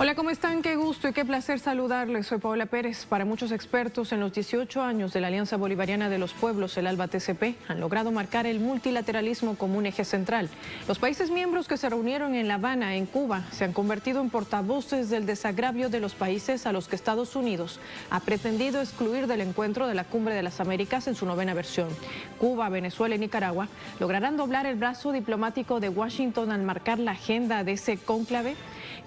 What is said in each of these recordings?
Hola, ¿cómo están? Qué gusto y qué placer saludarles. Soy Paola Pérez. Para muchos expertos, en los 18 años de la Alianza Bolivariana de los Pueblos, el ALBA-TCP, han logrado marcar el multilateralismo como un eje central. Los países miembros que se reunieron en La Habana, en Cuba, se han convertido en portavoces del desagravio de los países a los que Estados Unidos ha pretendido excluir del encuentro de la Cumbre de las Américas en su 9ª versión. Cuba, Venezuela y Nicaragua lograrán doblar el brazo diplomático de Washington al marcar la agenda de ese cónclave.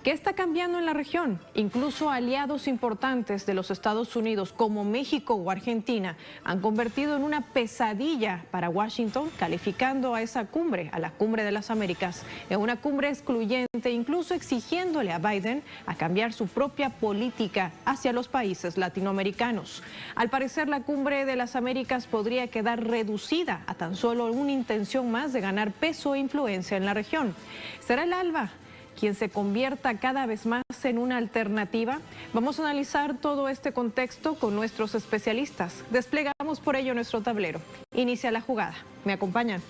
¿Qué está cambiando en la región? Incluso aliados importantes de los Estados Unidos como México o Argentina han convertido en una pesadilla para Washington, calificando a esa cumbre, a la Cumbre de las Américas, en una cumbre excluyente, incluso exigiéndole a Biden a cambiar su propia política hacia los países latinoamericanos. Al parecer, la Cumbre de las Américas podría quedar reducida a tan solo una intención más de ganar peso e influencia en la región. ¿Será el ALBA quien se convierta cada vez más en una alternativa? Vamos a analizar todo este contexto con nuestros especialistas. Desplegamos por ello nuestro tablero. Inicia la jugada. ¿Me acompañan?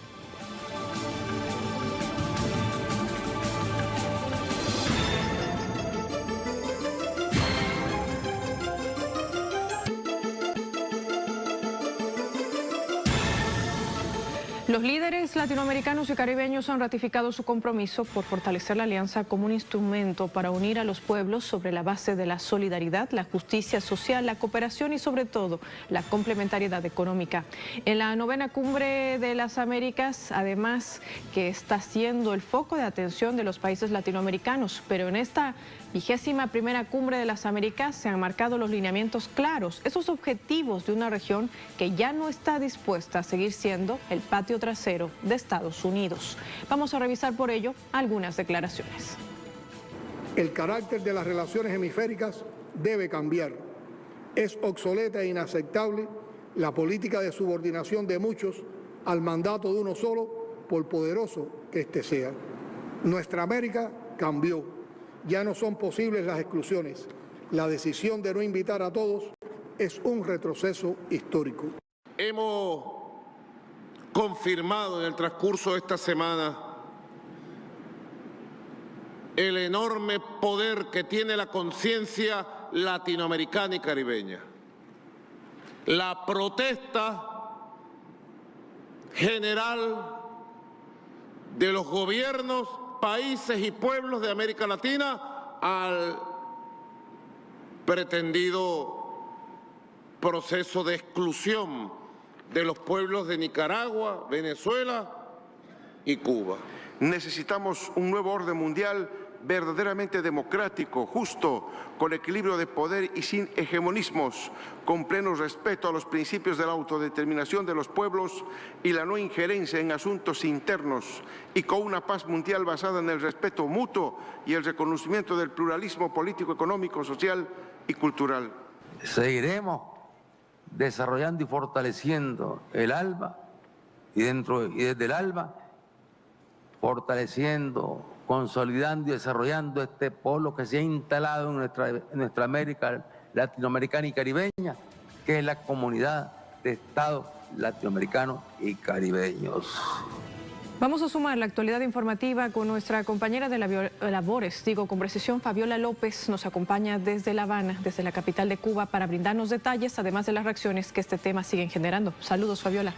Los líderes latinoamericanos y caribeños han ratificado su compromiso por fortalecer la alianza como un instrumento para unir a los pueblos sobre la base de la solidaridad, la justicia social, la cooperación y sobre todo la complementariedad económica. En la 9ª Cumbre de las Américas, además que está siendo el foco de atención de los países latinoamericanos, pero en esta 21ª Cumbre de las Américas se han marcado los lineamientos claros, esos objetivos de una región que ya no está dispuesta a seguir siendo el patio trasero de Estados Unidos. Vamos a revisar por ello algunas declaraciones. El carácter de las relaciones hemisféricas debe cambiar. Es obsoleta e inaceptable la política de subordinación de muchos al mandato de uno solo, por poderoso que éste sea. Nuestra América cambió. Ya no son posibles las exclusiones. La decisión de no invitar a todos es un retroceso histórico. Hemos confirmado en el transcurso de esta semana el enorme poder que tiene la conciencia latinoamericana y caribeña. La protesta general de los gobiernos, países y pueblos de América Latina al pretendido proceso de exclusión de los pueblos de Nicaragua, Venezuela y Cuba. Necesitamos un nuevo orden mundial verdaderamente democrático, justo, con equilibrio de poder y sin hegemonismos, con pleno respeto a los principios de la autodeterminación de los pueblos y la no injerencia en asuntos internos, y con una paz mundial basada en el respeto mutuo y el reconocimiento del pluralismo político, económico, social y cultural. Seguiremos desarrollando y fortaleciendo el ALBA y desde el ALBA fortaleciendo, consolidando y desarrollando este polo que se ha instalado en nuestra América latinoamericana y caribeña, que es la comunidad de estados latinoamericanos y caribeños. Vamos a sumar la actualidad informativa con nuestra compañera de labores, con precisión, Fabiola López, nos acompaña desde La Habana, desde la capital de Cuba, para brindarnos detalles, además de las reacciones que este tema sigue generando. Saludos, Fabiola.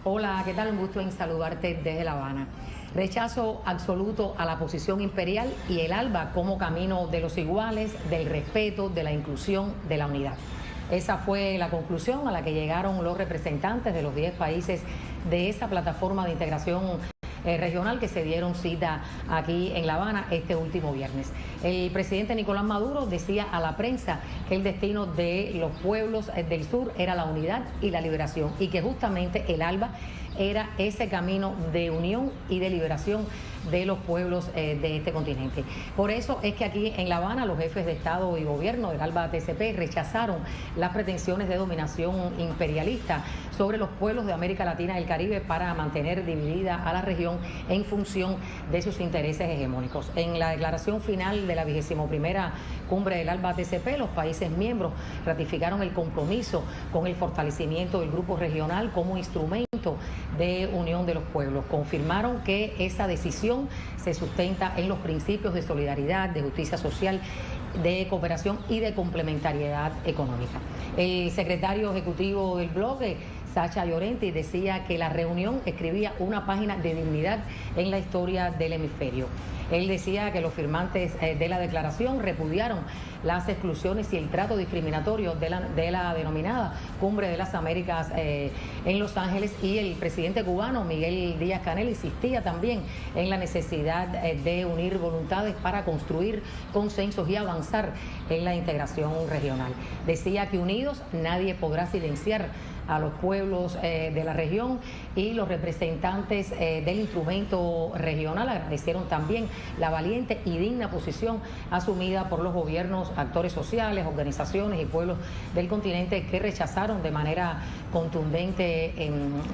Hola, ¿qué tal? Un gusto en saludarte desde La Habana. Rechazo absoluto a la posición imperial y el ALBA como camino de los iguales, del respeto, de la inclusión, de la unidad. Esa fue la conclusión a la que llegaron los representantes de los 10 países de esa plataforma de integración regional que se dieron cita aquí en La Habana este último viernes. El presidente Nicolás Maduro decía a la prensa que el destino de los pueblos del sur era la unidad y la liberación, y que justamente el ALBA era ese camino de unión y de liberación de los pueblos de este continente. Por eso es que aquí en La Habana los jefes de Estado y Gobierno del ALBA-TCP rechazaron las pretensiones de dominación imperialista sobre los pueblos de América Latina y el Caribe para mantener dividida a la región en función de sus intereses hegemónicos. En la declaración final de la 21ª Cumbre del ALBA-TCP, los países miembros ratificaron el compromiso con el fortalecimiento del grupo regional como instrumento de unión de los pueblos. Confirmaron que esa decisión integración se sustenta en los principios de solidaridad, de justicia social, de cooperación y de complementariedad económica. El secretario ejecutivo del bloque, Sacha Llorenti, decía que la reunión escribía una página de dignidad en la historia del hemisferio. Él decía que los firmantes de la declaración repudiaron las exclusiones y el trato discriminatorio de la denominada Cumbre de las Américas en Los Ángeles, y el presidente cubano Miguel Díaz-Canel insistía también en la necesidad de unir voluntades para construir consensos y avanzar en la integración regional. Decía que unidos nadie podrá silenciar a los pueblos de la región, y los representantes del instrumento regional agradecieron también la valiente y digna posición asumida por los gobiernos, actores sociales, organizaciones y pueblos del continente que rechazaron de manera contundente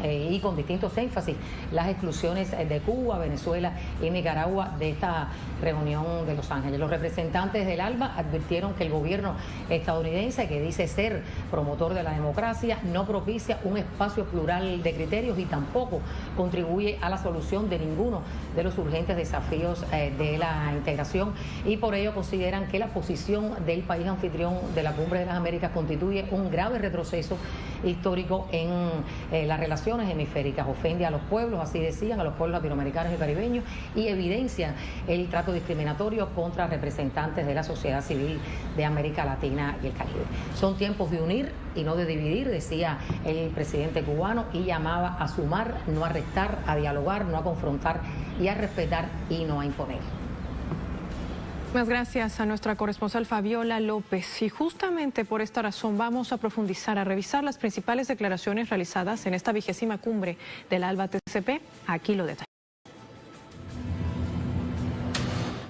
y con distintos énfasis las exclusiones de Cuba, Venezuela y Nicaragua de esta reunión de Los Ángeles. Los representantes del ALBA advirtieron que el gobierno estadounidense, que dice ser promotor de la democracia, no propicia un espacio plural de criterios y tampoco contribuye a la solución de ninguno de los urgentes desafíos de la integración, y por ello consideran que la posición del país anfitrión de la Cumbre de las Américas constituye un grave retroceso histórico en las relaciones hemisféricas, ofende a los pueblos, así decían, a los pueblos latinoamericanos y caribeños, y evidencia el trato discriminatorio contra representantes de la sociedad civil de América Latina y el Caribe. Son tiempos de unir y no de dividir, decía el presidente cubano, y llamaba a sumar, no a restar, a dialogar, no a confrontar, y a respetar y no a imponer. Muchas gracias a nuestra corresponsal Fabiola López. Y justamente por esta razón vamos a profundizar, a revisar las principales declaraciones realizadas en esta 20ª cumbre del ALBA-TCP. Aquí lo detallamos.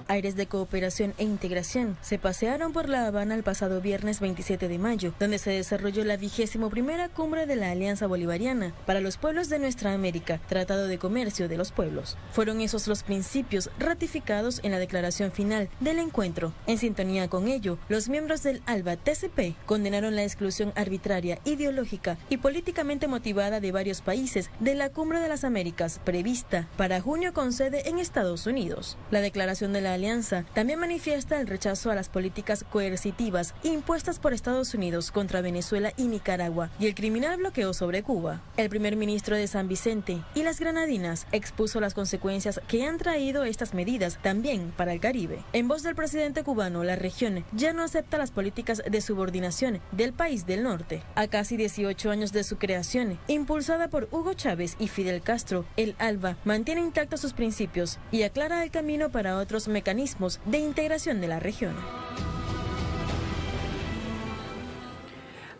Aires de cooperación e integración se pasearon por La Habana el pasado viernes 27 de mayo, donde se desarrolló la 21ª cumbre de la Alianza Bolivariana para los Pueblos de Nuestra América, Tratado de Comercio de los Pueblos. Fueron esos los principios ratificados en la declaración final del encuentro. En sintonía con ello, los miembros del ALBA-TCP condenaron la exclusión arbitraria, ideológica y políticamente motivada de varios países de la Cumbre de las Américas, prevista para junio con sede en Estados Unidos. La declaración de la Alianza también manifiesta el rechazo a las políticas coercitivas impuestas por Estados Unidos contra Venezuela y Nicaragua y el criminal bloqueo sobre Cuba. El primer ministro de San Vicente y las Granadinas expuso las consecuencias que han traído estas medidas también para el Caribe. En voz del presidente cubano, la región ya no acepta las políticas de subordinación del país del norte. A casi 18 años de su creación, impulsada por Hugo Chávez y Fidel Castro, el ALBA mantiene intactos sus principios y aclara el camino para otros mecanismos de integración de la región.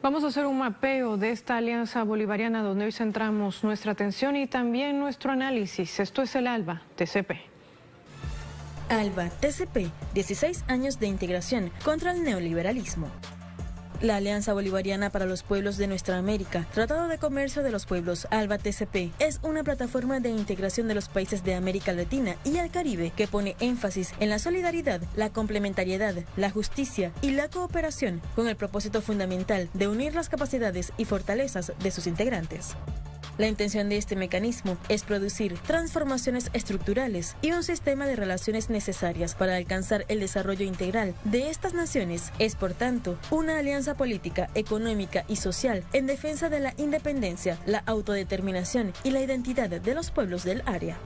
Vamos a hacer un mapeo de esta alianza bolivariana donde hoy centramos nuestra atención y también nuestro análisis. Esto es el ALBA-TCP. ALBA-TCP, 16 años de integración contra el neoliberalismo. La Alianza Bolivariana para los Pueblos de Nuestra América, Tratado de Comercio de los Pueblos, ALBA-TCP, es una plataforma de integración de los países de América Latina y el Caribe que pone énfasis en la solidaridad, la complementariedad, la justicia y la cooperación, con el propósito fundamental de unir las capacidades y fortalezas de sus integrantes. La intención de este mecanismo es producir transformaciones estructurales y un sistema de relaciones necesarias para alcanzar el desarrollo integral de estas naciones. Es, por tanto, una alianza política, económica y social en defensa de la independencia, la autodeterminación y la identidad de los pueblos del área.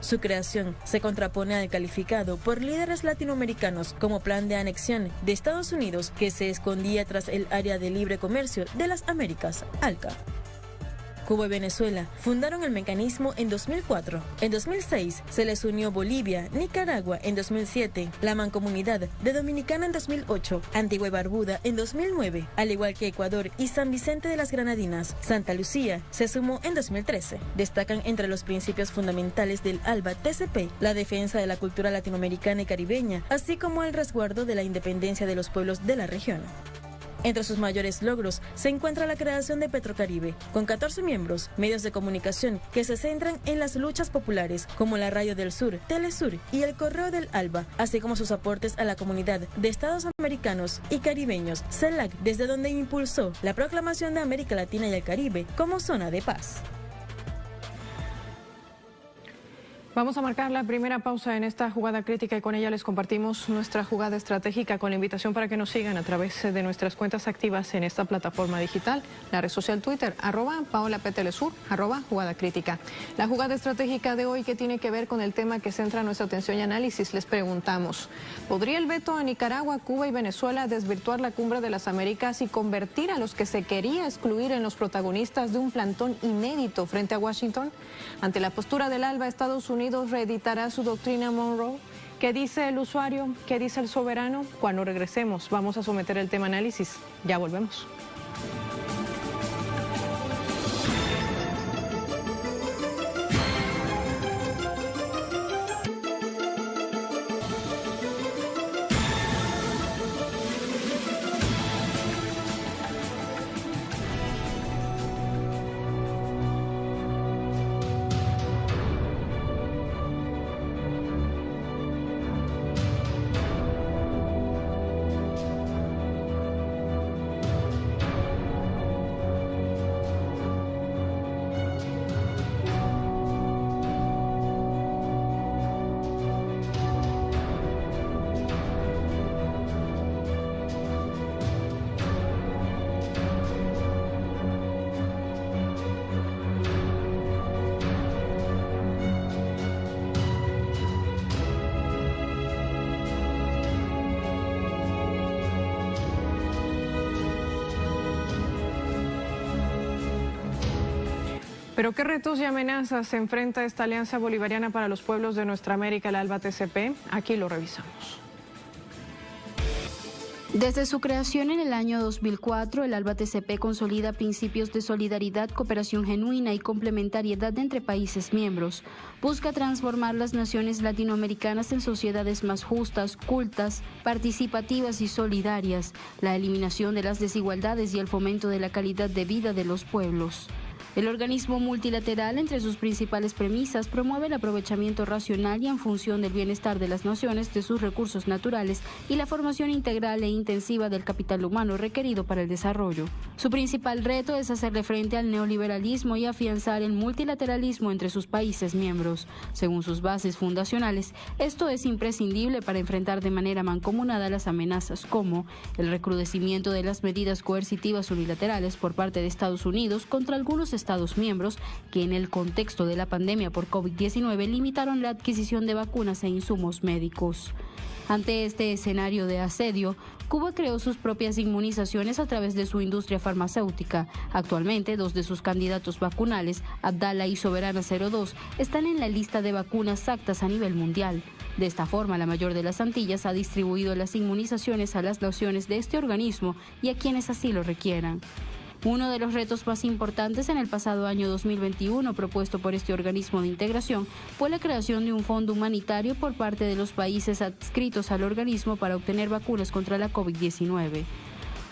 Su creación se contrapone al calificado por líderes latinoamericanos como plan de anexión de Estados Unidos que se escondía tras el Área de Libre Comercio de las Américas, ALCA. Cuba y Venezuela fundaron el mecanismo en 2004. En 2006 se les unió Bolivia, Nicaragua en 2007, la Mancomunidad de Dominicana en 2008, Antigua y Barbuda en 2009, al igual que Ecuador y San Vicente de las Granadinas. Santa Lucía se sumó en 2013. Destacan entre los principios fundamentales del ALBA-TCP la defensa de la cultura latinoamericana y caribeña, así como el resguardo de la independencia de los pueblos de la región. Entre sus mayores logros se encuentra la creación de Petrocaribe, con 14 miembros, medios de comunicación que se centran en las luchas populares, como la Radio del Sur, Telesur y el Correo del ALBA, así como sus aportes a la comunidad de Estados americanos y caribeños, CELAC, desde donde impulsó la proclamación de América Latina y el Caribe como zona de paz. Vamos a marcar la primera pausa en esta jugada crítica y con ella les compartimos nuestra jugada estratégica con la invitación para que nos sigan a través de nuestras cuentas activas en esta plataforma digital, la red social Twitter, @PaolaPTelesur, @jugada crítica. La jugada estratégica de hoy que tiene que ver con el tema que centra nuestra atención y análisis, les preguntamos, ¿podría el veto a Nicaragua, Cuba y Venezuela desvirtuar la Cumbre de las Américas y convertir a los que se quería excluir en los protagonistas de un plantón inédito frente a Washington? Ante la postura del ALBA, Estados Unidos reeditará su doctrina Monroe. ¿Qué dice el usuario? ¿Qué dice el soberano? Cuando regresemos vamos a someter el tema a análisis. Ya volvemos. ¿Pero qué retos y amenazas se enfrenta esta Alianza Bolivariana para los Pueblos de Nuestra América, la ALBA-TCP? Aquí lo revisamos. Desde su creación en el año 2004, el ALBA-TCP consolida principios de solidaridad, cooperación genuina y complementariedad entre países miembros. Busca transformar las naciones latinoamericanas en sociedades más justas, cultas, participativas y solidarias, la eliminación de las desigualdades y el fomento de la calidad de vida de los pueblos. El organismo multilateral, entre sus principales premisas, promueve el aprovechamiento racional y en función del bienestar de las naciones de sus recursos naturales y la formación integral e intensiva del capital humano requerido para el desarrollo. Su principal reto es hacerle frente al neoliberalismo y afianzar el multilateralismo entre sus países miembros. Según sus bases fundacionales, esto es imprescindible para enfrentar de manera mancomunada las amenazas como el recrudecimiento de las medidas coercitivas unilaterales por parte de Estados Unidos contra algunos Estados miembros que en el contexto de la pandemia por COVID-19 limitaron la adquisición de vacunas e insumos médicos. Ante este escenario de asedio, Cuba creó sus propias inmunizaciones a través de su industria farmacéutica. Actualmente, 2 de sus candidatos vacunales, Abdala y Soberana 02, están en la lista de vacunas aptas a nivel mundial. De esta forma, la mayor de las Antillas ha distribuido las inmunizaciones a las naciones de este organismo y a quienes así lo requieran. Uno de los retos más importantes en el pasado año 2021 propuesto por este organismo de integración fue la creación de un fondo humanitario por parte de los países adscritos al organismo para obtener vacunas contra la COVID-19.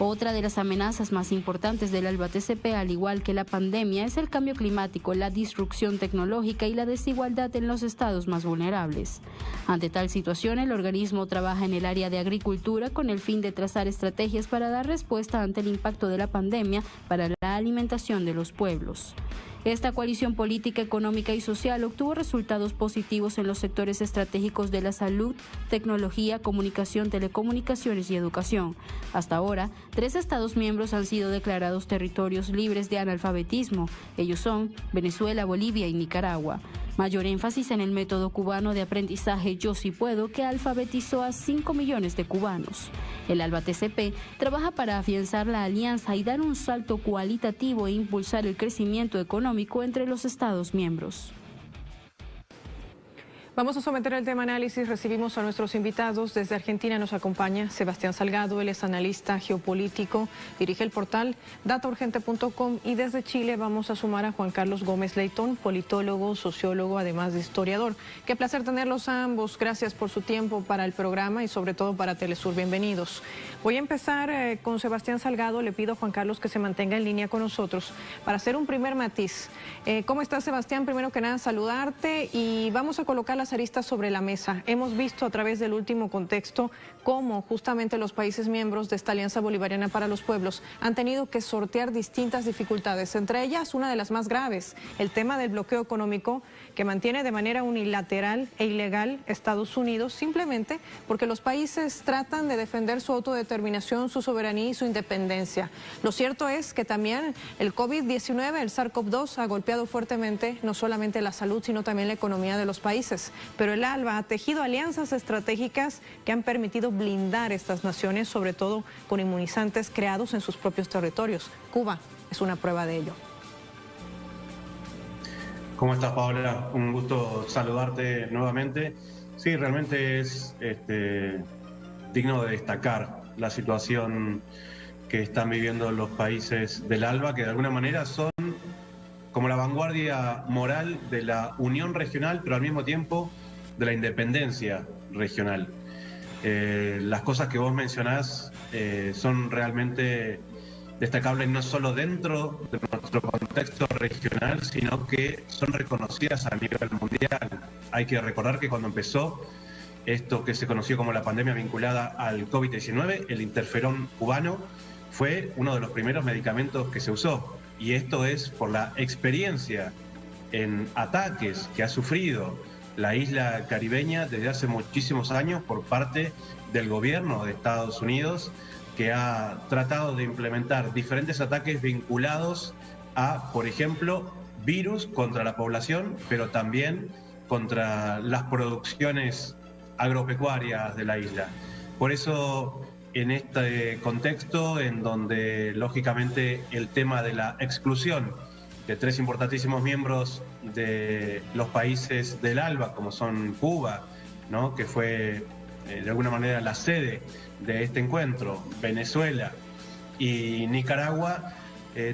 Otra de las amenazas más importantes del ALBA-TCP, al igual que la pandemia, es el cambio climático, la disrupción tecnológica y la desigualdad en los estados más vulnerables. Ante tal situación, el organismo trabaja en el área de agricultura con el fin de trazar estrategias para dar respuesta ante el impacto de la pandemia para la alimentación de los pueblos. Esta coalición política, económica y social obtuvo resultados positivos en los sectores estratégicos de la salud, tecnología, comunicación, telecomunicaciones y educación. Hasta ahora, 3 estados miembros han sido declarados territorios libres de analfabetismo. Ellos son Venezuela, Bolivia y Nicaragua. Mayor énfasis en el método cubano de aprendizaje Yo Sí Puedo, que alfabetizó a 5 millones de cubanos. El ALBA-TCP trabaja para afianzar la alianza y dar un salto cualitativo e impulsar el crecimiento económico entre los Estados miembros. Vamos a someter el tema a análisis. Recibimos a nuestros invitados. Desde Argentina nos acompaña Sebastián Salgado, él es analista geopolítico, dirige el portal dataurgente.com, y desde Chile vamos a sumar a Juan Carlos Gómez Leitón, politólogo, sociólogo, además de historiador. Qué placer tenerlos a ambos. Gracias por su tiempo para el programa y sobre todo para Telesur. Bienvenidos. Voy a empezar con Sebastián Salgado. Le pido a Juan Carlos que se mantenga en línea con nosotros para hacer un primer matiz. ¿Cómo estás, Sebastián? Primero que nada, saludarte y vamos a colocar la las aristas sobre la mesa. Hemos visto a través del último contexto cómo justamente los países miembros de esta Alianza Bolivariana para los Pueblos han tenido que sortear distintas dificultades, entre ellas una de las más graves, el tema del bloqueo económico que mantiene de manera unilateral e ilegal Estados Unidos, simplemente porque los países tratan de defender su autodeterminación, su soberanía y su independencia. Lo cierto es que también el COVID-19, el SARS-CoV-2, ha golpeado fuertemente no solamente la salud, sino también la economía de los países. Pero el ALBA ha tejido alianzas estratégicas que han permitido blindar estas naciones, sobre todo con inmunizantes creados en sus propios territorios. Cuba es una prueba de ello. ¿Cómo estás, Paola? Un gusto saludarte nuevamente. Sí, realmente es digno de destacar la situación que están viviendo los países del ALBA, que de alguna manera son como la vanguardia moral de la unión regional, pero al mismo tiempo de la independencia regional. Las cosas que vos mencionás son realmente destacables no solo dentro de nuestro contexto regional, sino que son reconocidas a nivel mundial. Hay que recordar que cuando empezó esto que se conoció como la pandemia vinculada al COVID-19, el interferón cubano fue uno de los primeros medicamentos que se usó. Y esto es por la experiencia en ataques que ha sufrido la isla caribeña desde hace muchísimos años por parte del gobierno de Estados Unidos, que ha tratado de implementar diferentes ataques vinculados a, por ejemplo, virus contra la población, pero también contra las producciones agropecuarias de la isla. Por eso, en este contexto, en donde lógicamente el tema de la exclusión de tres importantísimos miembros de los países del ALBA, como son Cuba, ¿no?, que fue de alguna manera la sede de este encuentro, Venezuela y Nicaragua,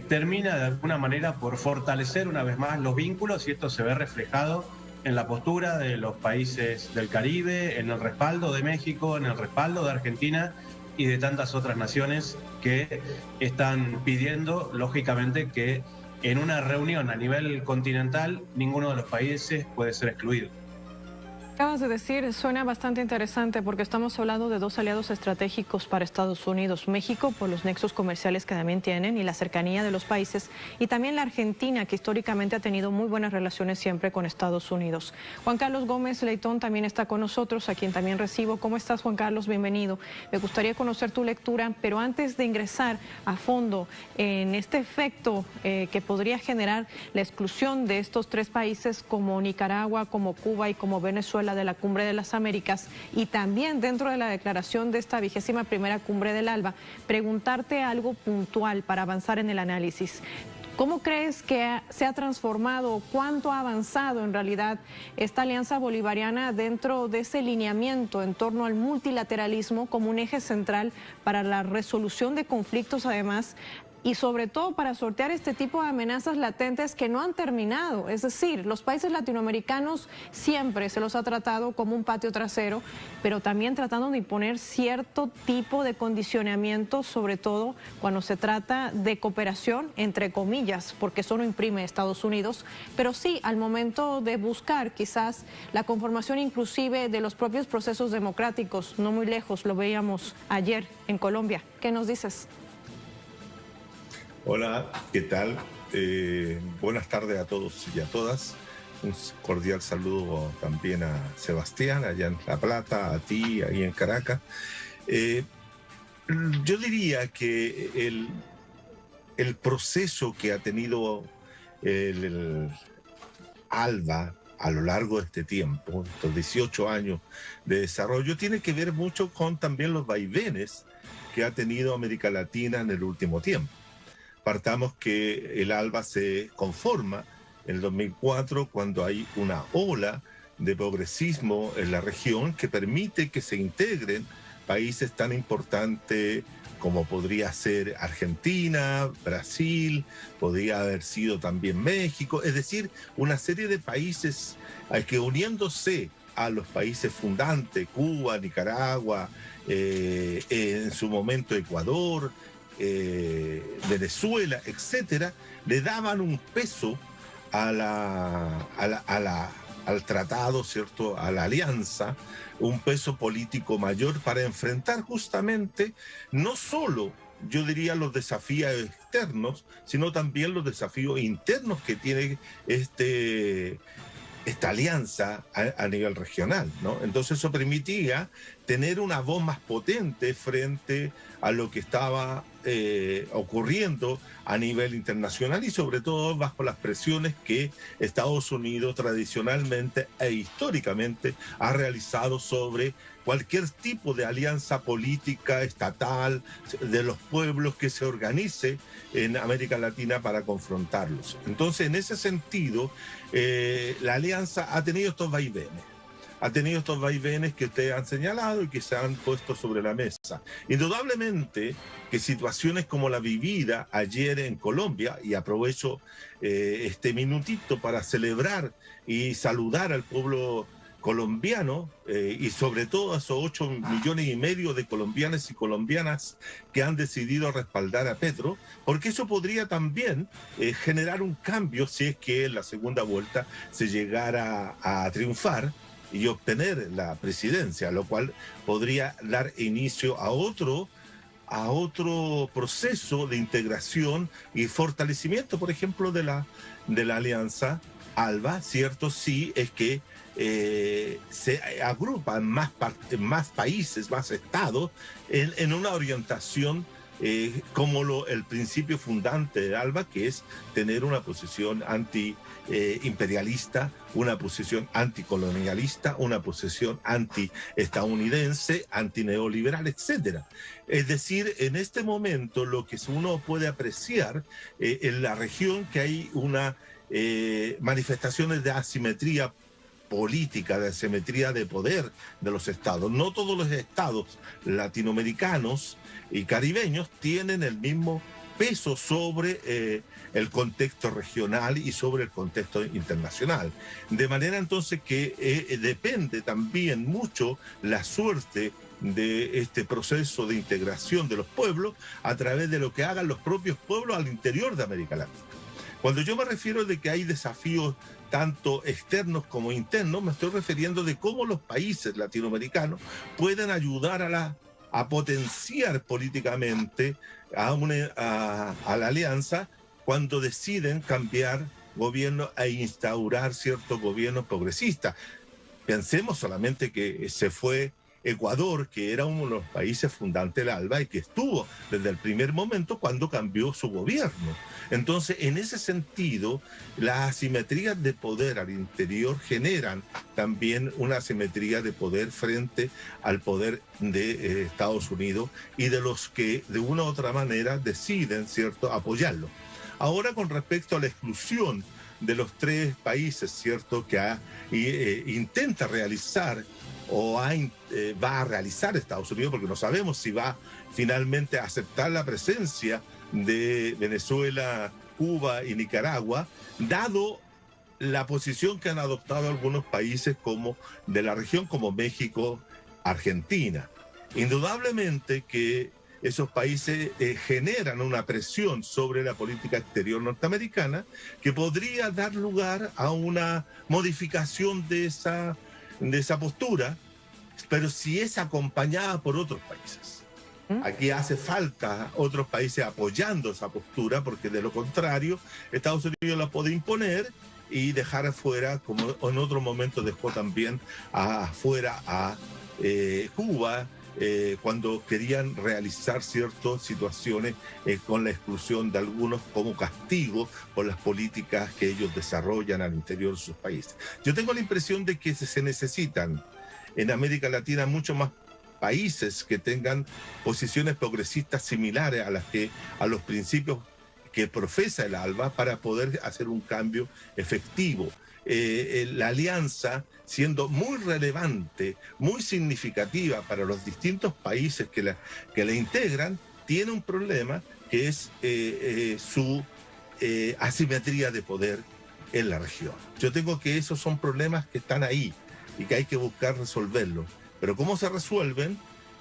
termina de alguna manera por fortalecer una vez más los vínculos, y esto se ve reflejado en la postura de los países del Caribe, en el respaldo de México, en el respaldo de Argentina y de tantas otras naciones que están pidiendo, lógicamente, que en una reunión a nivel continental ninguno de los países puede ser excluido. Acabas de decir, suena bastante interesante porque estamos hablando de dos aliados estratégicos para Estados Unidos. México, por los nexos comerciales que también tienen y la cercanía de los países, y también la Argentina, que históricamente ha tenido muy buenas relaciones siempre con Estados Unidos. Juan Carlos Gómez Leitón también está con nosotros, a quien también recibo. ¿Cómo estás, Juan Carlos? Bienvenido. Me gustaría conocer tu lectura, pero antes de ingresar a fondo en este efecto que podría generar la exclusión de estos tres países como Nicaragua, como Cuba y como Venezuela de la Cumbre de las Américas, y también dentro de la declaración de esta 21ª Cumbre del ALBA, preguntarte algo puntual para avanzar en el análisis. ¿Cómo crees que se ha transformado, cuánto ha avanzado en realidad esta alianza bolivariana dentro de ese lineamiento en torno al multilateralismo como un eje central para la resolución de conflictos, además, y sobre todo para sortear este tipo de amenazas latentes que no han terminado? Es decir, los países latinoamericanos siempre se los ha tratado como un patio trasero, pero también tratando de imponer cierto tipo de condicionamiento, sobre todo cuando se trata de cooperación, entre comillas, porque eso no imprime Estados Unidos, pero sí al momento de buscar quizás la conformación inclusive de los propios procesos democráticos. No muy lejos, lo veíamos ayer en Colombia. ¿Qué nos dices? Hola, ¿qué tal? Buenas tardes a todos y a todas. Un cordial saludo también a Sebastián, allá en La Plata, a ti, ahí en Caracas. Yo diría que el proceso que ha tenido el ALBA a lo largo de este tiempo, estos 18 años de desarrollo, tiene que ver mucho con también los vaivenes que ha tenido América Latina en el último tiempo. Partamos que el ALBA se conforma en el 2004 cuando hay una ola de progresismo en la región que permite que se integren países tan importantes como podría ser Argentina, Brasil, podría haber sido también México, es decir, una serie de países que uniéndose a los países fundantes, Cuba, Nicaragua, en su momento Ecuador, Venezuela, etcétera, le daban un peso a al tratado, ¿cierto?, a la alianza, un peso político mayor para enfrentar justamente no solo, yo diría, los desafíos externos, sino también los desafíos internos que tiene esta alianza a nivel regional, ¿no? Entonces eso permitía tener una voz más potente frente a lo que estaba ocurriendo a nivel internacional y sobre todo bajo las presiones que Estados Unidos tradicionalmente e históricamente ha realizado sobre cualquier tipo de alianza política estatal de los pueblos que se organice en América Latina para confrontarlos. Entonces, en ese sentido, la alianza ha tenido estos vaivenes. Ha tenido estos vaivenes que ustedes han señalado y que se han puesto sobre la mesa. Indudablemente que situaciones como la vivida ayer en Colombia, y aprovecho este minutito para celebrar y saludar al pueblo colombiano y sobre todo a esos 8,5 millones de colombianos y colombianas que han decidido respaldar a Petro, porque eso podría también generar un cambio si es que en la segunda vuelta se llegara a triunfar y obtener la presidencia, lo cual podría dar inicio a otro proceso de integración y fortalecimiento, por ejemplo, de la alianza ALBA. Cierto sí es que se agrupan más países, más estados en una orientación como el principio fundante de ALBA, que es tener una posición anti-imperialista, una posición anticolonialista, una posición anti-estadounidense, antineoliberal, etc. Es decir, en este momento lo que uno puede apreciar en la región que hay una manifestaciones de asimetría política, de asimetría de poder de los estados. No todos los estados latinoamericanos y caribeños tienen el mismo peso sobre el contexto regional y sobre el contexto internacional. De manera entonces que depende también mucho la suerte de este proceso de integración de los pueblos a través de lo que hagan los propios pueblos al interior de América Latina. Cuando yo me refiero de que hay desafíos tanto externos como internos, me estoy refiriendo de cómo los países latinoamericanos pueden ayudar a potenciar políticamente a la alianza cuando deciden cambiar gobierno e instaurar ciertos gobiernos progresistas. Pensemos solamente que se fue Ecuador, que era uno de los países fundantes del ALBA y que estuvo desde el primer momento cuando cambió su gobierno. Entonces, en ese sentido, las asimetrías de poder al interior generan también una asimetría de poder frente al poder de Estados Unidos y de los que de una u otra manera deciden, ¿cierto?, apoyarlo. Ahora, con respecto a la exclusión de los tres países, ¿cierto?, que intenta realizar o va a realizar Estados Unidos, porque no sabemos si va finalmente a aceptar la presencia de Venezuela, Cuba y Nicaragua, dado la posición que han adoptado algunos países como de la región, como México, Argentina. Indudablemente que esos países generan una presión sobre la política exterior norteamericana que podría dar lugar a una modificación de esa postura, pero si es acompañada por otros países. Aquí hace falta otros países apoyando esa postura, porque de lo contrario Estados Unidos la puede imponer y dejar afuera, como en otro momento dejó también afuera a Cuba, cuando querían realizar ciertas situaciones con la exclusión de algunos como castigo por las políticas que ellos desarrollan al interior de sus países. Yo tengo la impresión de que se necesitan en América Latina mucho más países que tengan posiciones progresistas similares a los principios que profesa el ALBA para poder hacer un cambio efectivo. La alianza, siendo muy relevante, muy significativa para los distintos países que la integran, tiene un problema que es su asimetría de poder en la región. Yo tengo que esos son problemas que están ahí y que hay que buscar resolverlos. Pero ¿cómo se resuelven?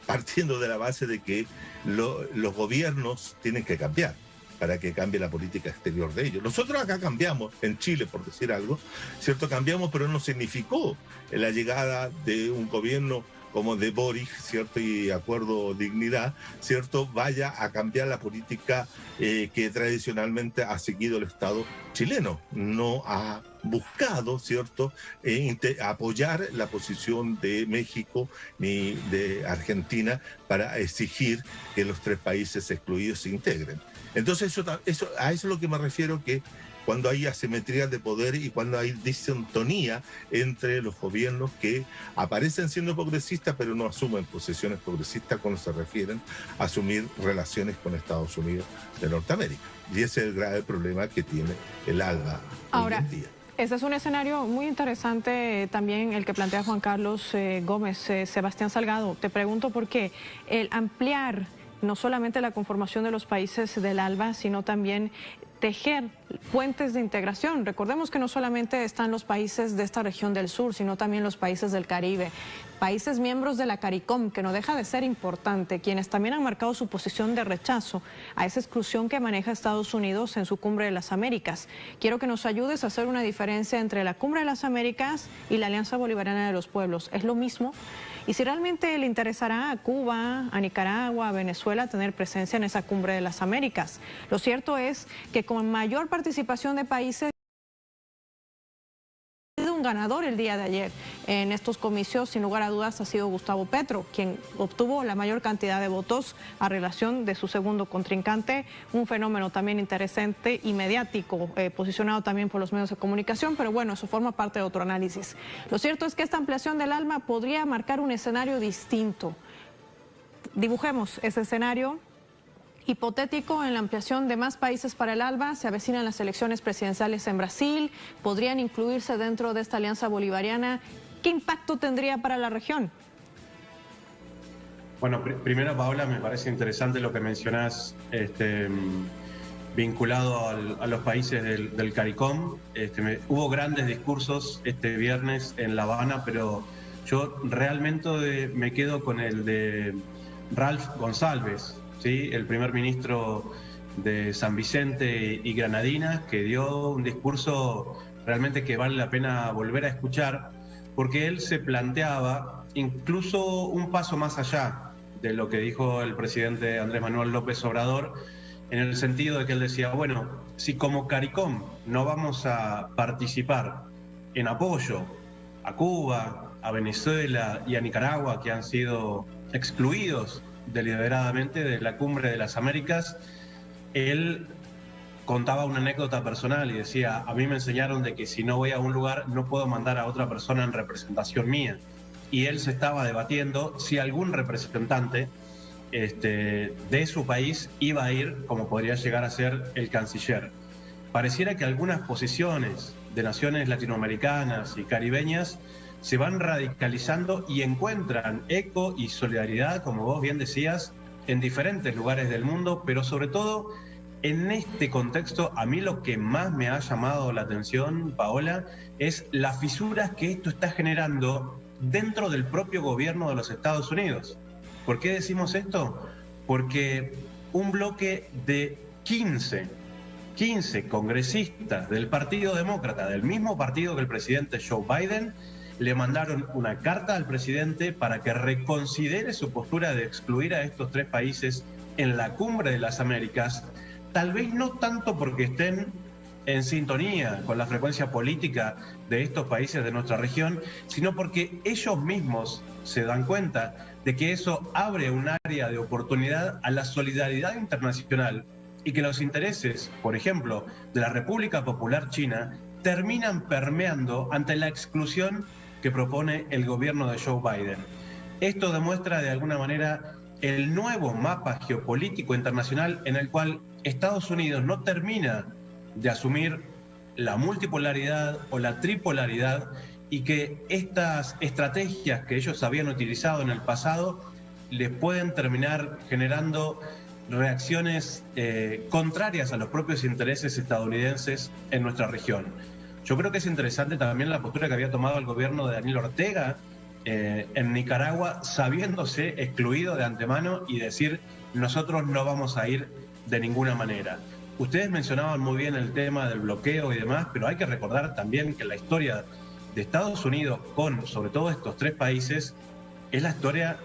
Partiendo de la base de que los gobiernos tienen que cambiar. para que cambie la política exterior de ellos. Nosotros acá cambiamos, en Chile, por decir algo, ¿cierto? Cambiamos, pero no significó la llegada de un gobierno como de Boric, ¿cierto? Y Acuerdo Dignidad, ¿cierto? Vaya a cambiar la política que tradicionalmente ha seguido el Estado chileno. No ha buscado, ¿cierto?, apoyar la posición de México ni de Argentina para exigir que los tres países excluidos se integren. Entonces, a eso es lo que me refiero, que cuando hay asimetría de poder y cuando hay disintonía entre los gobiernos que aparecen siendo progresistas pero no asumen posiciones progresistas cuando se refieren a asumir relaciones con Estados Unidos de Norteamérica. Y ese es el grave problema que tiene el ALBA hoy en día. Ese es un escenario muy interesante también el que plantea Juan Carlos Gómez. Sebastián Salgado, te pregunto por qué el ampliar no solamente la conformación de los países del ALBA, sino también tejer puentes de integración. Recordemos que no solamente están los países de esta región del sur, sino también los países del Caribe, países miembros de la CARICOM, que no deja de ser importante, quienes también han marcado su posición de rechazo a esa exclusión que maneja Estados Unidos en su Cumbre de las Américas. Quiero que nos ayudes a hacer una diferencia entre la Cumbre de las Américas y la Alianza Bolivariana de los Pueblos. ¿Es lo mismo? Y si realmente le interesará a Cuba, a Nicaragua, a Venezuela tener presencia en esa Cumbre de las Américas. Lo cierto es que con mayor participación de países, un ganador el día de ayer en estos comicios, sin lugar a dudas, ha sido Gustavo Petro, quien obtuvo la mayor cantidad de votos a relación de su segundo contrincante, un fenómeno también interesante y mediático, posicionado también por los medios de comunicación, pero bueno, eso forma parte de otro análisis. Lo cierto es que esta ampliación del ALBA podría marcar un escenario distinto. Dibujemos ese escenario hipotético en la ampliación de más países para el ALBA. Se avecinan las elecciones presidenciales en Brasil, podrían incluirse dentro de esta alianza bolivariana. ¿Qué impacto tendría para la región? Bueno, primero, Paola, me parece interesante lo que mencionás vinculado a los países del CARICOM. Hubo grandes discursos este viernes en La Habana, pero yo realmente me quedo con el de Ralph González, ¿sí? El primer ministro de San Vicente y Granadinas, que dio un discurso realmente que vale la pena volver a escuchar, porque él se planteaba incluso un paso más allá de lo que dijo el presidente Andrés Manuel López Obrador, en el sentido de que él decía, bueno, si como CARICOM no vamos a participar en apoyo a Cuba, a Venezuela y a Nicaragua, que han sido excluidos deliberadamente de la Cumbre de las Américas, él contaba una anécdota personal y decía, a mí me enseñaron de que si no voy a un lugar no puedo mandar a otra persona en representación mía. Y él se estaba debatiendo si algún representante de su país iba a ir, como podría llegar a ser el canciller. Pareciera que algunas posiciones de naciones latinoamericanas y caribeñas se van radicalizando y encuentran eco y solidaridad, como vos bien decías, en diferentes lugares del mundo, pero sobre todo en este contexto, a mí lo que más me ha llamado la atención, Paola, es las fisuras que esto está generando dentro del propio gobierno de los Estados Unidos. ¿Por qué decimos esto? Porque un bloque de 15 congresistas del Partido Demócrata, del mismo partido que el presidente Joe Biden, le mandaron una carta al presidente para que reconsidere su postura de excluir a estos tres países en la Cumbre de las Américas, tal vez no tanto porque estén en sintonía con la frecuencia política de estos países de nuestra región, sino porque ellos mismos se dan cuenta de que eso abre un área de oportunidad a la solidaridad internacional y que los intereses, por ejemplo, de la República Popular China terminan permeando ante la exclusión que propone el gobierno de Joe Biden. Esto demuestra de alguna manera el nuevo mapa geopolítico internacional en el cual Estados Unidos no termina de asumir la multipolaridad o la tripolaridad y que estas estrategias que ellos habían utilizado en el pasado les pueden terminar generando reacciones contrarias a los propios intereses estadounidenses en nuestra región. Yo creo que es interesante también la postura que había tomado el gobierno de Daniel Ortega en Nicaragua, sabiéndose excluido de antemano y decir, nosotros no vamos a ir de ninguna manera. Ustedes mencionaban muy bien el tema del bloqueo y demás, pero hay que recordar también que la historia de Estados Unidos con, sobre todo, estos tres países, es la historia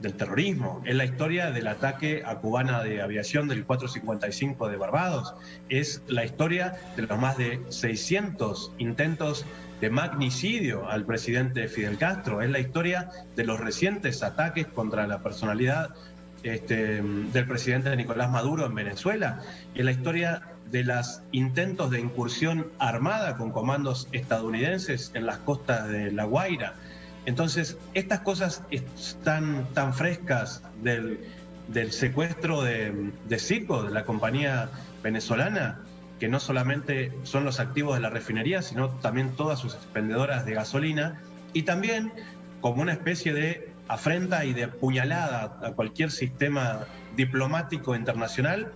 del terrorismo, es la historia del ataque a cubana de aviación del 455 de Barbados, es la historia de los más de 600 intentos de magnicidio al presidente Fidel Castro, es la historia de los recientes ataques contra la personalidad del presidente Nicolás Maduro en Venezuela, es la historia de los intentos de incursión armada con comandos estadounidenses en las costas de La Guaira. Entonces, estas cosas están tan frescas del secuestro de Citgo, de la compañía venezolana, que no solamente son los activos de la refinería, sino también todas sus expendedoras de gasolina, y también como una especie de afrenta y de puñalada a cualquier sistema diplomático internacional,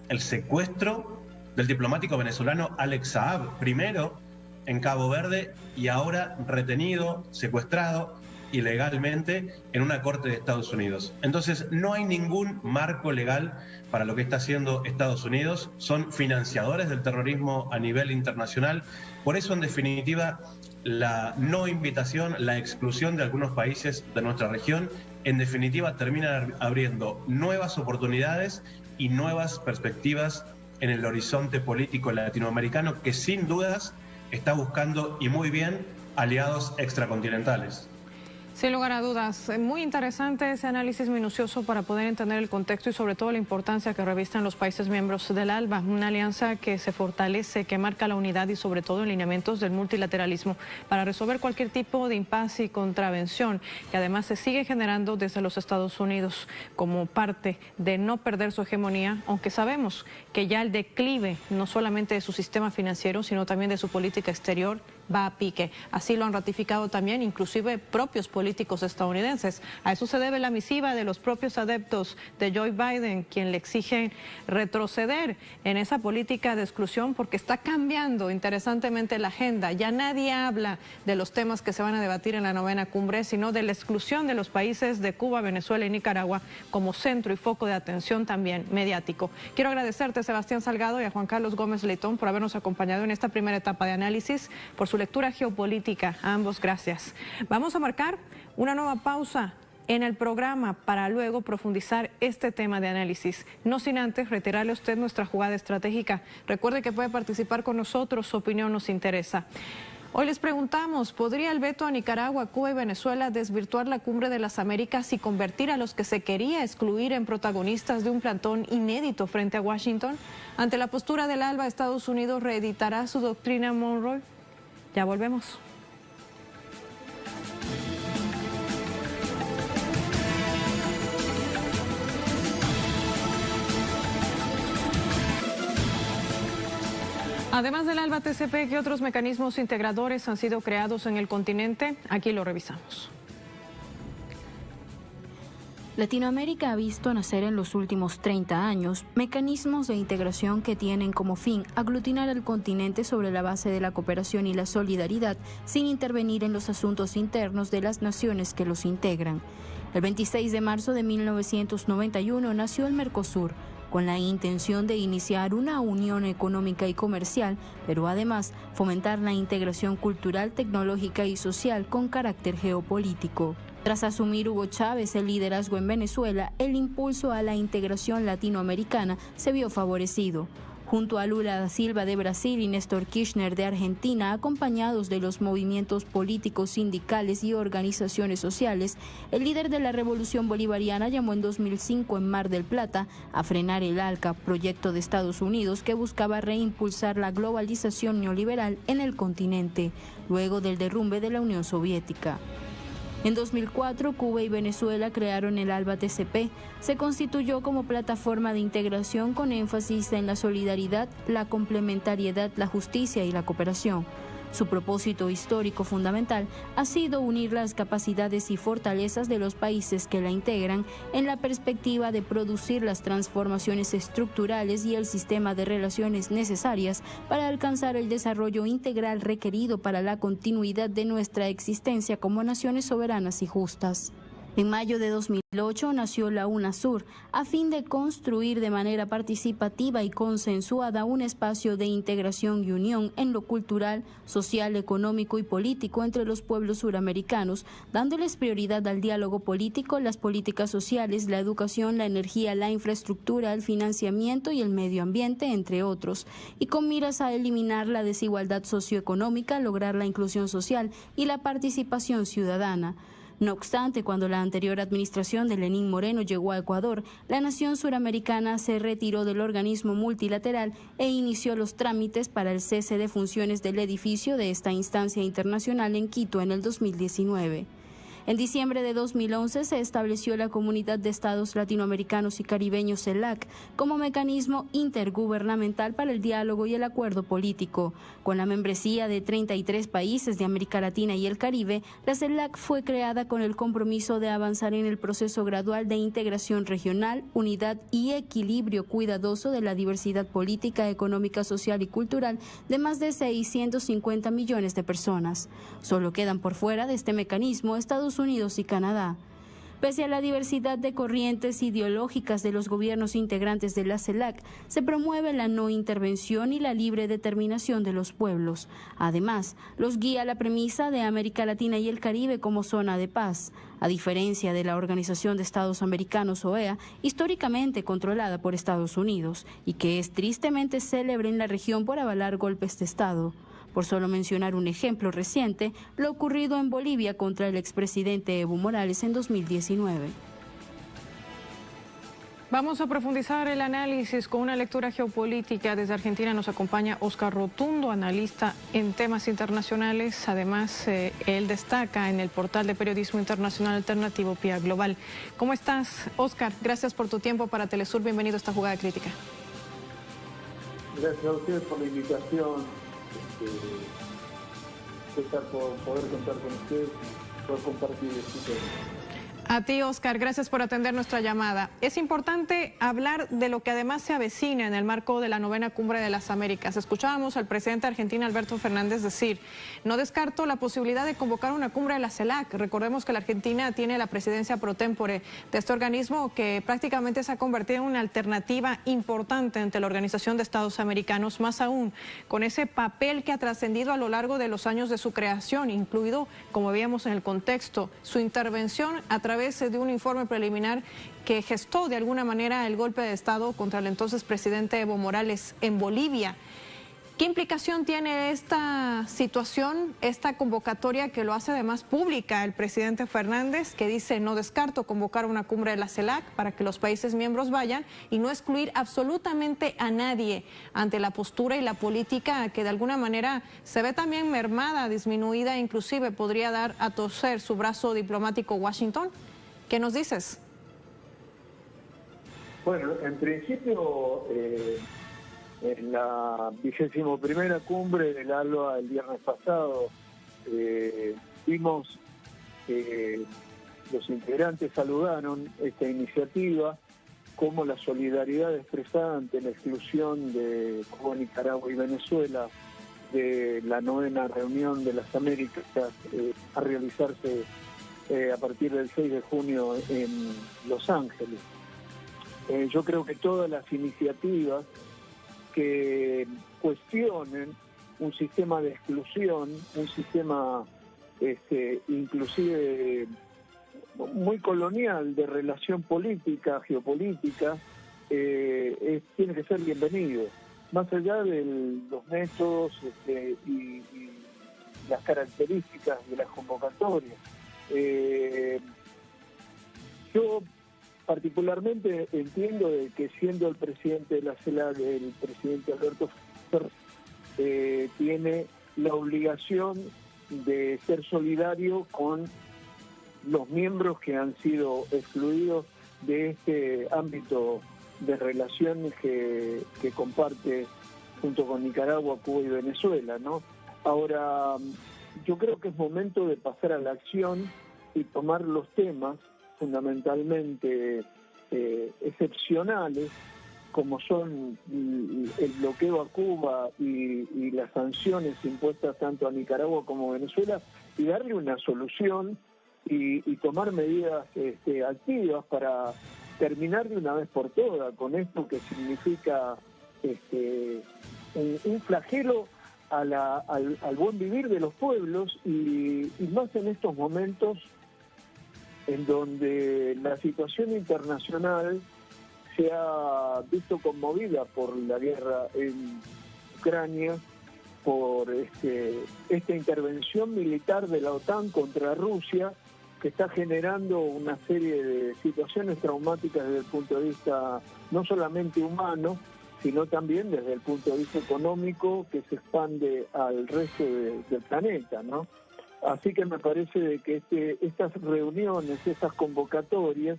el secuestro del diplomático venezolano Alex Saab, primero en Cabo Verde y ahora retenido, secuestrado ilegalmente en una corte de Estados Unidos. Entonces, no hay ningún marco legal para lo que está haciendo Estados Unidos. Son financiadores del terrorismo a nivel internacional. Por eso, en definitiva, la no invitación, la exclusión de algunos países de nuestra región, en definitiva, termina abriendo nuevas oportunidades y nuevas perspectivas en el horizonte político latinoamericano, que sin dudas está buscando, y muy bien, aliados extracontinentales. Sin lugar a dudas, muy interesante ese análisis minucioso para poder entender el contexto y sobre todo la importancia que revisten los países miembros del ALBA, una alianza que se fortalece, que marca la unidad y sobre todo en lineamientos del multilateralismo para resolver cualquier tipo de impasse y contravención que además se sigue generando desde los Estados Unidos como parte de no perder su hegemonía, aunque sabemos que ya el declive no solamente de su sistema financiero sino también de su política exterior va a pique. Así lo han ratificado también inclusive propios políticos estadounidenses. A eso se debe la misiva de los propios adeptos de Joe Biden, quien le exigen retroceder en esa política de exclusión porque está cambiando interesantemente la agenda. Ya nadie habla de los temas que se van a debatir en la 9ª cumbre, sino de la exclusión de los países de Cuba, Venezuela y Nicaragua como centro y foco de atención también mediático. Quiero agradecerte, Sebastián Salgado, y a Juan Carlos Gómez Leitón por habernos acompañado en esta primera etapa de análisis, por su lectura geopolítica. A ambos, gracias. Vamos a marcar una nueva pausa en el programa para luego profundizar este tema de análisis. No sin antes reiterarle a usted nuestra jugada estratégica. Recuerde que puede participar con nosotros, su opinión nos interesa. Hoy les preguntamos, ¿podría el veto a Nicaragua, Cuba y Venezuela desvirtuar la Cumbre de las Américas y convertir a los que se quería excluir en protagonistas de un plantón inédito frente a Washington? Ante la postura del ALBA, Estados Unidos reeditará su doctrina Monroe. Ya volvemos. Además del ALBA TCP, ¿qué otros mecanismos integradores han sido creados en el continente? Aquí lo revisamos. Latinoamérica ha visto nacer en los últimos 30 años mecanismos de integración que tienen como fin aglutinar al continente sobre la base de la cooperación y la solidaridad sin intervenir en los asuntos internos de las naciones que los integran. El 26 de marzo de 1991 nació el Mercosur, con la intención de iniciar una unión económica y comercial, pero además fomentar la integración cultural, tecnológica y social con carácter geopolítico. Tras asumir Hugo Chávez el liderazgo en Venezuela, el impulso a la integración latinoamericana se vio favorecido. Junto a Lula da Silva de Brasil y Néstor Kirchner de Argentina, acompañados de los movimientos políticos, sindicales y organizaciones sociales, el líder de la Revolución Bolivariana llamó en 2005 en Mar del Plata a frenar el ALCA, proyecto de Estados Unidos que buscaba reimpulsar la globalización neoliberal en el continente, luego del derrumbe de la Unión Soviética. En 2004, Cuba y Venezuela crearon el ALBA TCP. Se constituyó como plataforma de integración con énfasis en la solidaridad, la complementariedad, la justicia y la cooperación. Su propósito histórico fundamental ha sido unir las capacidades y fortalezas de los países que la integran en la perspectiva de producir las transformaciones estructurales y el sistema de relaciones necesarias para alcanzar el desarrollo integral requerido para la continuidad de nuestra existencia como naciones soberanas y justas. En mayo de 2008 nació la UNASUR, a fin de construir de manera participativa y consensuada un espacio de integración y unión en lo cultural, social, económico y político entre los pueblos suramericanos, dándoles prioridad al diálogo político, las políticas sociales, la educación, la energía, la infraestructura, el financiamiento y el medio ambiente, entre otros, y con miras a eliminar la desigualdad socioeconómica, lograr la inclusión social y la participación ciudadana. No obstante, cuando la anterior administración de Lenín Moreno llegó a Ecuador, la nación suramericana se retiró del organismo multilateral e inició los trámites para el cese de funciones del edificio de esta instancia internacional en Quito en el 2019. En diciembre de 2011 se estableció la Comunidad de Estados Latinoamericanos y Caribeños, CELAC, como mecanismo intergubernamental para el diálogo y el acuerdo político. Con la membresía de 33 países de América Latina y el Caribe, la CELAC fue creada con el compromiso de avanzar en el proceso gradual de integración regional, unidad y equilibrio cuidadoso de la diversidad política, económica, social y cultural de más de 650 millones de personas. Solo quedan por fuera de este mecanismo Estados Unidos y Canadá. Pese a la diversidad de corrientes ideológicas de los gobiernos integrantes de la CELAC, se promueve la no intervención y la libre determinación de los pueblos. Además, los guía la premisa de América Latina y el Caribe como zona de paz, a diferencia de la Organización de Estados Americanos, OEA, históricamente controlada por Estados Unidos, y que es tristemente célebre en la región por avalar golpes de Estado. Por solo mencionar un ejemplo reciente, lo ocurrido en Bolivia contra el expresidente Evo Morales en 2019. Vamos a profundizar el análisis con una lectura geopolítica. Desde Argentina nos acompaña Oscar Rotundo, analista en temas internacionales. Además, él destaca en el portal de periodismo internacional alternativo PIA Global. ¿Cómo estás, Oscar? Gracias por tu tiempo para Telesur. Bienvenido a esta jugada crítica. Gracias a ustedes por la invitación. Poder contar con ustedes y poder compartir este tema. A ti, Oscar, gracias por atender nuestra llamada. Es importante hablar de lo que además se avecina en el marco de la 9ª Cumbre de las Américas. Escuchábamos al presidente argentino Alberto Fernández decir: no descarto la posibilidad de convocar una cumbre de la CELAC. Recordemos que la Argentina tiene la presidencia pro tempore de este organismo, que prácticamente se ha convertido en una alternativa importante ante la Organización de Estados Americanos, más aún con ese papel que ha trascendido a lo largo de los años de su creación, incluido, como veíamos en el contexto, su intervención a través de un informe preliminar que gestó de alguna manera el golpe de Estado contra el entonces presidente Evo Morales en Bolivia. ¿Qué implicación tiene esta situación, esta convocatoria que lo hace además pública el presidente Fernández, que dice: no descarto convocar una cumbre de la CELAC para que los países miembros vayan, y no excluir absolutamente a nadie ante la postura y la política que de alguna manera se ve también mermada, disminuida, inclusive podría dar a torcer su brazo diplomático Washington? ¿Qué nos dices? Bueno, en principio, en la 21ª cumbre del ALBA el viernes pasado, vimos que los integrantes saludaron esta iniciativa como la solidaridad expresada ante la exclusión de Cuba, Nicaragua y Venezuela de la 9ª reunión de las Américas a realizarse a partir del 6 de junio en Los Ángeles. Yo creo que todas las iniciativas que cuestionen un sistema de exclusión, un sistema inclusive muy colonial de relación política, geopolítica, tiene que ser bienvenido, más allá de los métodos y las características de las convocatorias. Yo particularmente entiendo de que, siendo el presidente de la CELAC, el presidente Alberto Fernández, tiene la obligación de ser solidario con los miembros que han sido excluidos de este ámbito de relaciones que comparte junto con Nicaragua, Cuba y Venezuela, ¿no? Ahora, yo creo que es momento de pasar a la acción y tomar los temas fundamentalmente excepcionales, como son el bloqueo a Cuba y las sanciones impuestas tanto a Nicaragua como a Venezuela, y darle una solución y tomar medidas activas para terminar de una vez por todas con esto que significa un flagelo al buen vivir de los pueblos y más en estos momentos en donde la situación internacional se ha visto conmovida por la guerra en Ucrania, por esta intervención militar de la OTAN contra Rusia, que está generando una serie de situaciones traumáticas desde el punto de vista no solamente humano, sino también desde el punto de vista económico, que se expande al resto del planeta, ¿no? Así que me parece de que estas reuniones, estas convocatorias,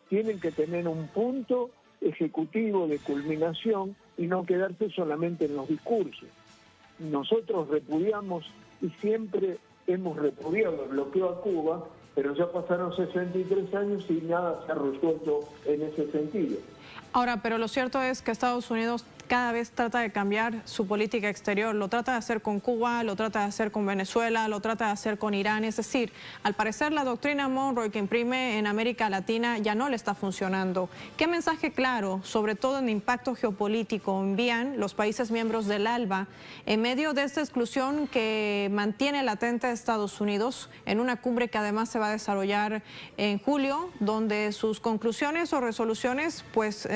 tienen que tener un punto ejecutivo de culminación y no quedarse solamente en los discursos. Nosotros repudiamos y siempre hemos repudiado el bloqueo a Cuba, pero ya pasaron 63 años y nada se ha resuelto en ese sentido. Ahora, pero lo cierto es que Estados Unidos cada vez trata de cambiar su política exterior. Lo trata de hacer con Cuba, lo trata de hacer con Venezuela, lo trata de hacer con Irán. Es decir, al parecer la doctrina Monroe que imprime en América Latina ya no le está funcionando. ¿Qué mensaje claro, sobre todo en impacto geopolítico, envían los países miembros del ALBA en medio de esta exclusión que mantiene latente a Estados Unidos en una cumbre que además se va a desarrollar en julio, donde sus conclusiones o resoluciones pues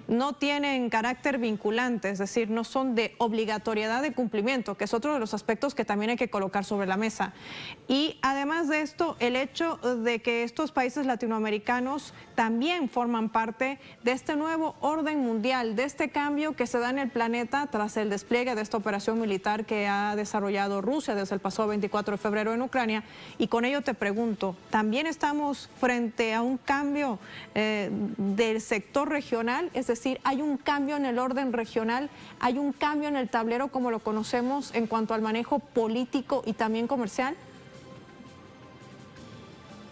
no tienen carácter vinculante, es decir, no son de obligatoriedad de cumplimiento, que es otro de los aspectos que también hay que colocar sobre la mesa. Y además de esto, el hecho de que estos países latinoamericanos también forman parte de este nuevo orden mundial, de este cambio que se da en el planeta tras el despliegue de esta operación militar que ha desarrollado Rusia desde el pasado 24 de febrero en Ucrania. Y con ello te pregunto, ¿también estamos frente a un cambio del sector regional? Es decir, ¿hay un cambio en el orden regional? ¿Hay un cambio en el tablero como lo conocemos en cuanto al manejo político y también comercial?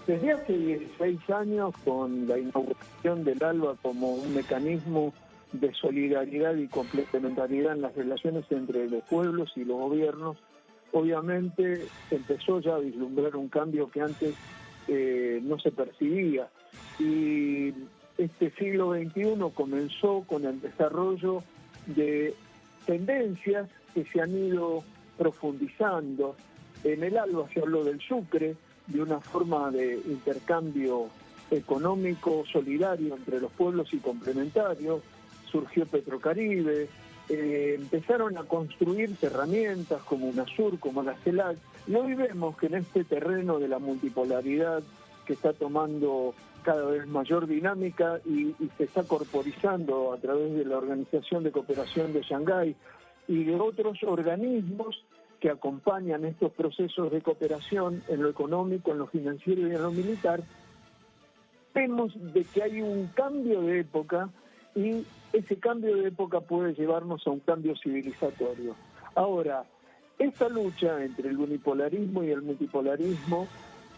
Desde hace 16 años, con la inauguración del ALBA como un mecanismo de solidaridad y complementariedad en las relaciones entre los pueblos y los gobiernos, obviamente empezó ya a vislumbrar un cambio que antes no se percibía. Y este siglo XXI comenzó con el desarrollo de tendencias que se han ido profundizando. En el ALBA se habló del Sucre, de una forma de intercambio económico solidario entre los pueblos y complementario. Surgió Petrocaribe, empezaron a construirse herramientas como UNASUR, como la CELAC, y hoy vemos que en este terreno de la multipolaridad que está tomando cada vez mayor dinámica y se está corporizando a través de la Organización de Cooperación de Shanghái y de otros organismos que acompañan estos procesos de cooperación en lo económico, en lo financiero y en lo militar, vemos de que hay un cambio de época y ese cambio de época puede llevarnos a un cambio civilizatorio. Ahora, esta lucha entre el unipolarismo y el multipolarismo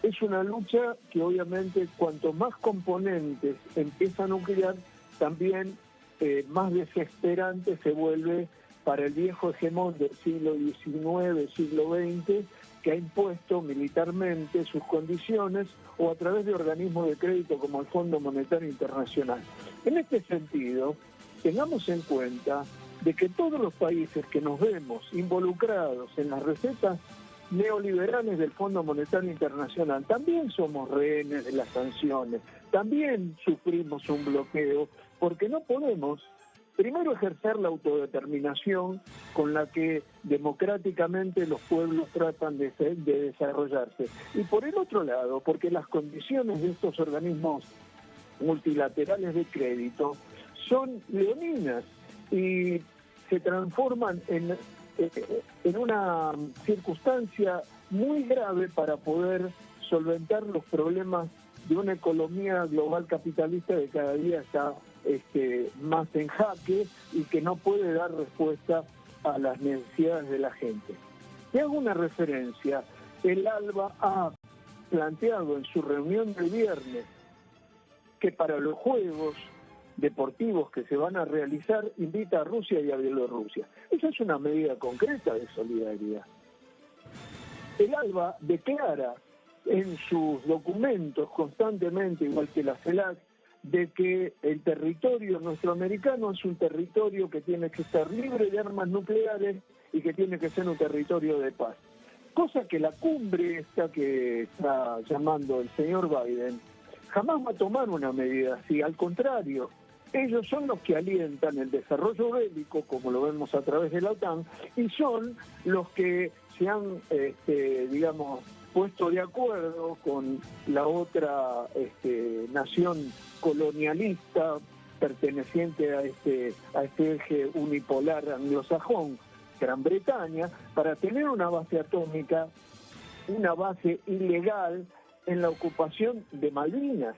es una lucha que obviamente cuanto más componentes empiezan a nuclear, también más desesperante se vuelve para el viejo hegemón del siglo XIX, siglo XX, que ha impuesto militarmente sus condiciones o a través de organismos de crédito como el Fondo Monetario Internacional. En este sentido, tengamos en cuenta de que todos los países que nos vemos involucrados en las recetas neoliberales del Fondo Monetario Internacional también somos rehenes de las sanciones, también sufrimos un bloqueo, porque no podemos primero ejercer la autodeterminación con la que democráticamente los pueblos tratan de desarrollarse. Y por el otro lado, porque las condiciones de estos organismos multilaterales de crédito son leoninas y se transforman en una circunstancia muy grave para poder solventar los problemas de una economía global capitalista que cada día está más en jaque y que no puede dar respuesta a las necesidades de la gente. Te hago una referencia. El ALBA ha planteado en su reunión del viernes que para los Juegos deportivos que se van a realizar invita a Rusia y a Bielorrusia. Esa es una medida concreta de solidaridad. El ALBA declara en sus documentos constantemente, igual que la CELAC, de que el territorio nuestroamericano es un territorio que tiene que estar libre de armas nucleares y que tiene que ser un territorio de paz. Cosa que la cumbre esta que está llamando el señor Biden jamás va a tomar una medida así, al contrario. Ellos son los que alientan el desarrollo bélico, como lo vemos a través de la OTAN, y son los que se han, digamos, puesto de acuerdo con la otra nación colonialista perteneciente a este eje unipolar anglosajón, Gran Bretaña, para tener una base atómica, una base ilegal en la ocupación de Malvinas.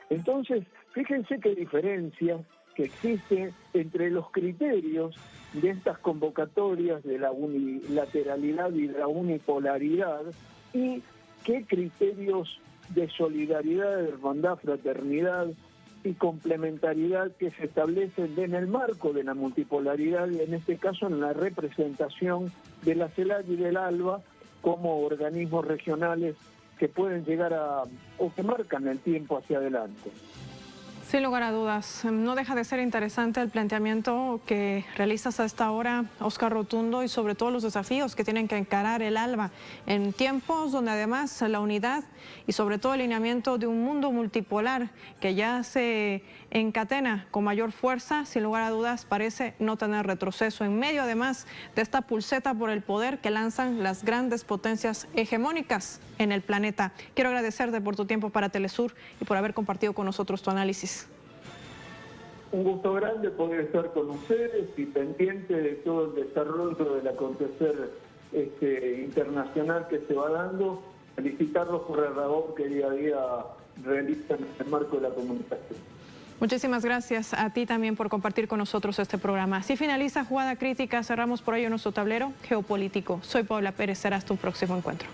Entonces, fíjense qué diferencia que existe entre los criterios de estas convocatorias de la unilateralidad y la unipolaridad y qué criterios de solidaridad, de hermandad, fraternidad y complementariedad que se establecen en el marco de la multipolaridad y en este caso en la representación de la CELAC y del ALBA como organismos regionales que pueden llegar o que marcan el tiempo hacia adelante. Sin lugar a dudas, no deja de ser interesante el planteamiento que realizas a esta hora, Óscar Rotundo, y sobre todo los desafíos que tienen que encarar el ALBA en tiempos donde además la unidad y sobre todo el lineamiento de un mundo multipolar que ya se encadena con mayor fuerza, sin lugar a dudas parece no tener retroceso en medio además de esta pulseta por el poder que lanzan las grandes potencias hegemónicas en el planeta. Quiero agradecerte por tu tiempo para Telesur y por haber compartido con nosotros tu análisis. Un gusto grande poder estar con ustedes y pendiente de todo el desarrollo del acontecer internacional que se va dando. Felicitarlos por la labor que día a día realizan en el marco de la comunicación. Muchísimas gracias a ti también por compartir con nosotros este programa. Así finaliza Jugada Crítica. Cerramos por ello nuestro tablero geopolítico. Soy Paula Pérez. Será hasta un próximo encuentro.